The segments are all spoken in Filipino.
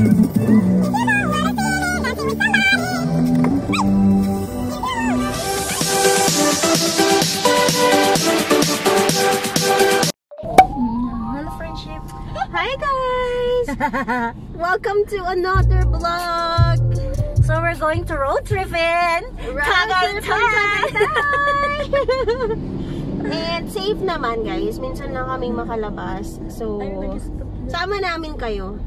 Hello friendship. Hi guys. Welcome to another vlog. So we're going to road tripping. And safe naman guys. Minsan lang kaming makalabas. So sama namin kayo.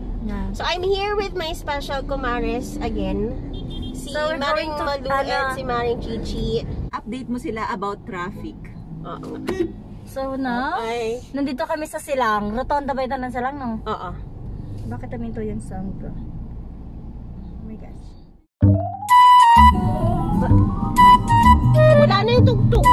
So I'm here with my special kumares again. Si Maring Malu and si Maring Chichi. Update mo sila about traffic. So nandito kami sa Silang. Rotonda ba ito ng Silang, no? Oo. Bakit namin to yung sound ko? Oh my gosh. Wala na yung tugtog.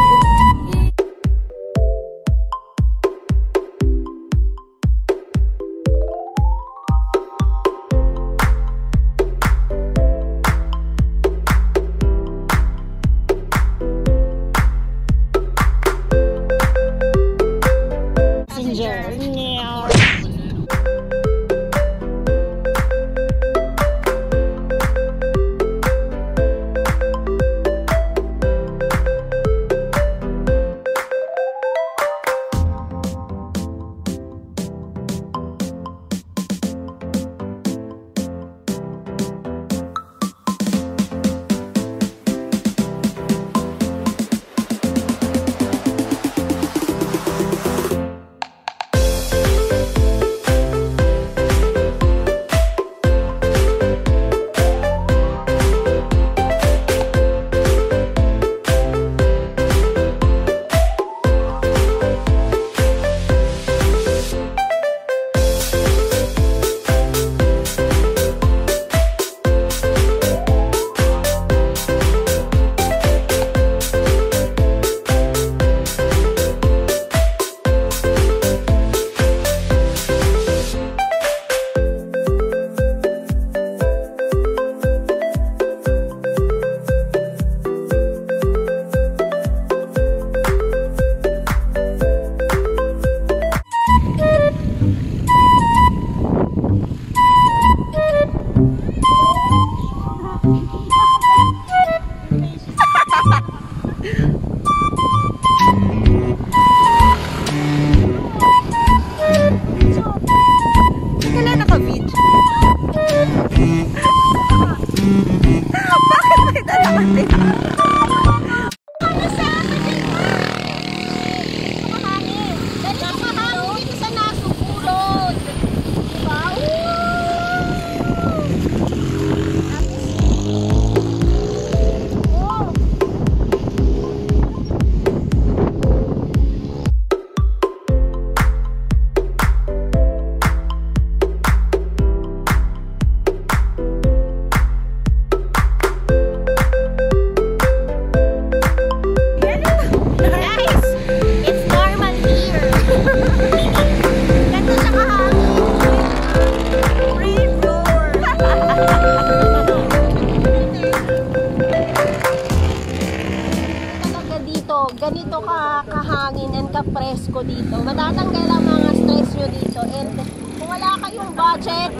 Ganito kahangin and ka-presko dito. Matatanggal ang mga stress nyo dito. And kung wala kayong budget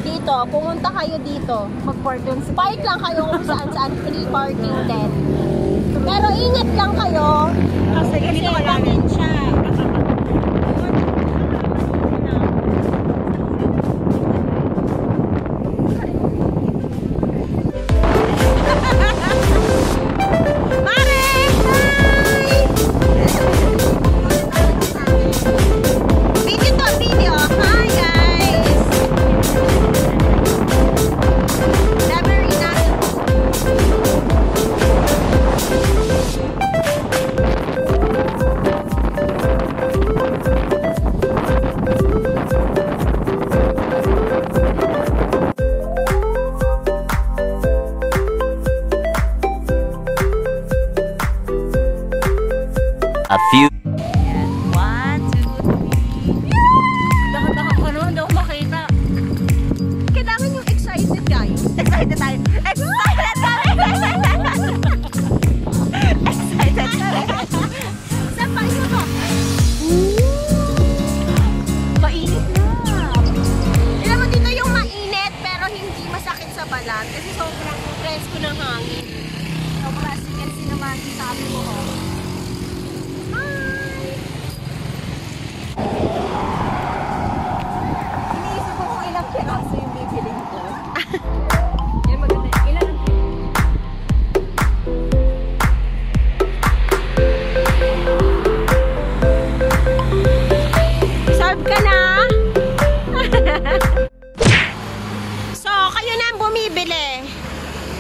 dito, pumunta kayo dito. Park lang kayo kung saan-saan. Free parking din. Pero ingat lang kayo. Kasi ganito kalangin siya. A few. One, two, three. Dahan-dahan ko naman, daw makita. Kailangan yung excited guys. Excited tayo. Excited kami! Excited kami! Sabay mo ba? Mainit na. Alam mo dito yung mainit, aso yung bibiling ko. Yan maganda. Ilan ang Serve ka na? So, kayo na ang bumibili.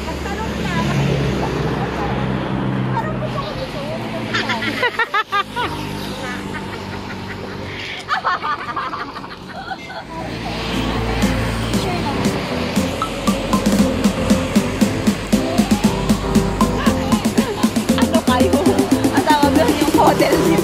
Magtanong na. Parang gusto ko dito. Ano kayo? Ang tawag doon yung hotel niyo.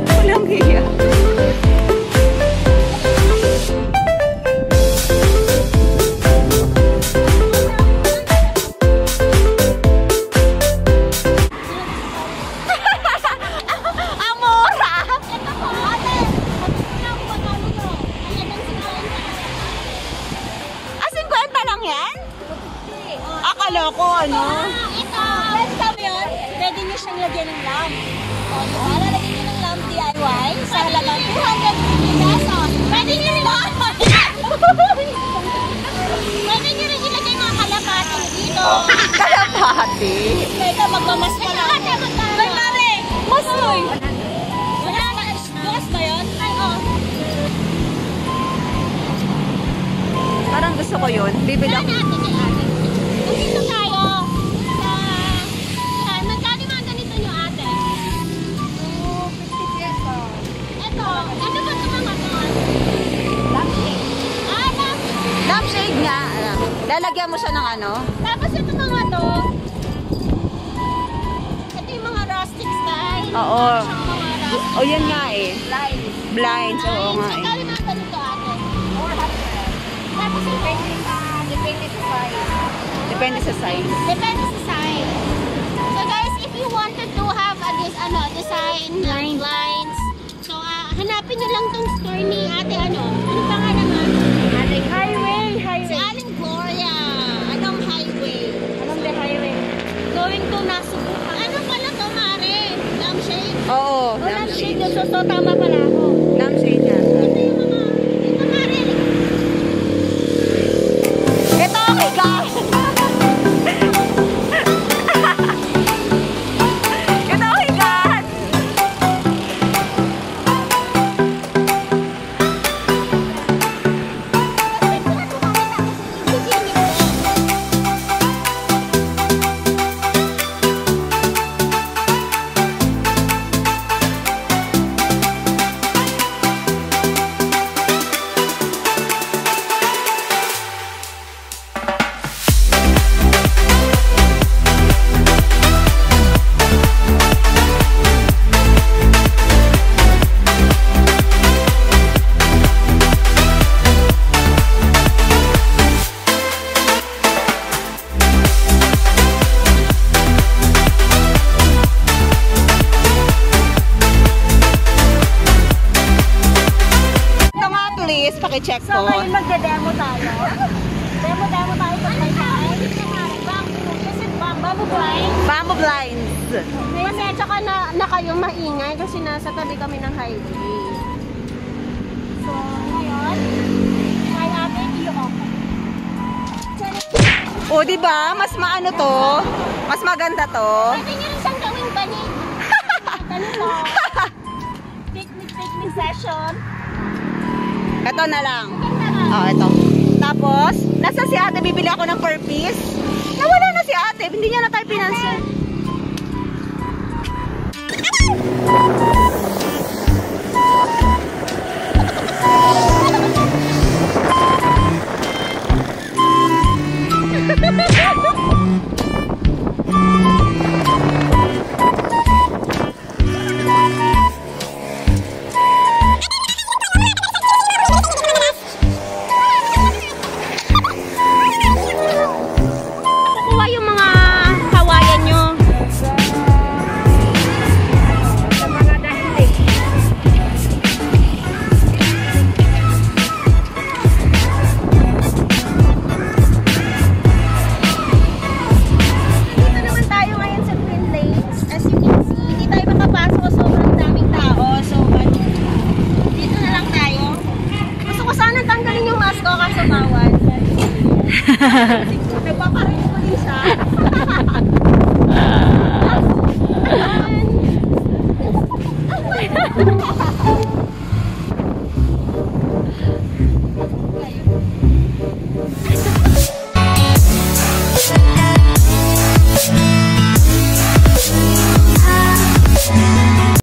Walang hiya. Amora! Ah, 50 lang yan? Akala ko ano? Ito! Sabi yun, pwede niyo siyang lagyan ng lamp. O, diba? Lalagyan niyo ng lamp DIY sa halagang 250 pesos. Pwede nyo rin Pwede nyo rin ilagay mga kalapati dito. Kalapati. Teka, magmamas pa lang. Ay, mare! Masoy! Bukas ba yun? Ay, oh. Parang gusto ko yun. Bibili ako. Dito tayo sa... Magkano mga ganito nyo ate? 50 pesos. Ito, ano ba ito mga to? Lampshade. Ah, lampshade. Lampshade nga. Lalagyan mo siya ng ano? Tapos ito mga to. Ito yung mga rustic style. Oo. Mga rustic O yan nga eh. Blinds. Blinds. Oo nga eh. Magkano mga ganito ate? 400. Tapos ito. Depende sa size. Depende sa size. Depende sa size. So guys, if you wanted to have a design blinds, so hanapin nyo lang tong store ni ate ano pangalan mo? Aling highway. Si Aling Gloria. Anong highway? Anong the highway? Going to Nasubu. Ano pala to, Mare? Lampshade? Oo. Lampshade. So, tama pala ako. Lampshade nga. Ito yung mga, ito Mare. Ito, okay guys. Ito, okay guys. Ito nga please, pakicheck So, ko. ngayon magde-demo tayo. Demo tayo sa may bamboo blind. Bamboo blinds. Pasensya ka na kayong maingay kasi nasa tabi kami ng highway. So, ngayon, try natin i-off. O, diba? Mas maano to? Mas maganda to? Pwede nyo rin siyang gawing banig. Ganito. Picnic session. Ito na lang. Oh, ito. Tapos, nasa si ate, bibili ako ng per piece. Nawala na si ate, hindi niya na tayo pinansin. Kuha yung mga Hawaiian nyo. Sa mga dahilig. ko sana tanggalin yung mask ko kaso bawal. Nagpaparin ko din siya.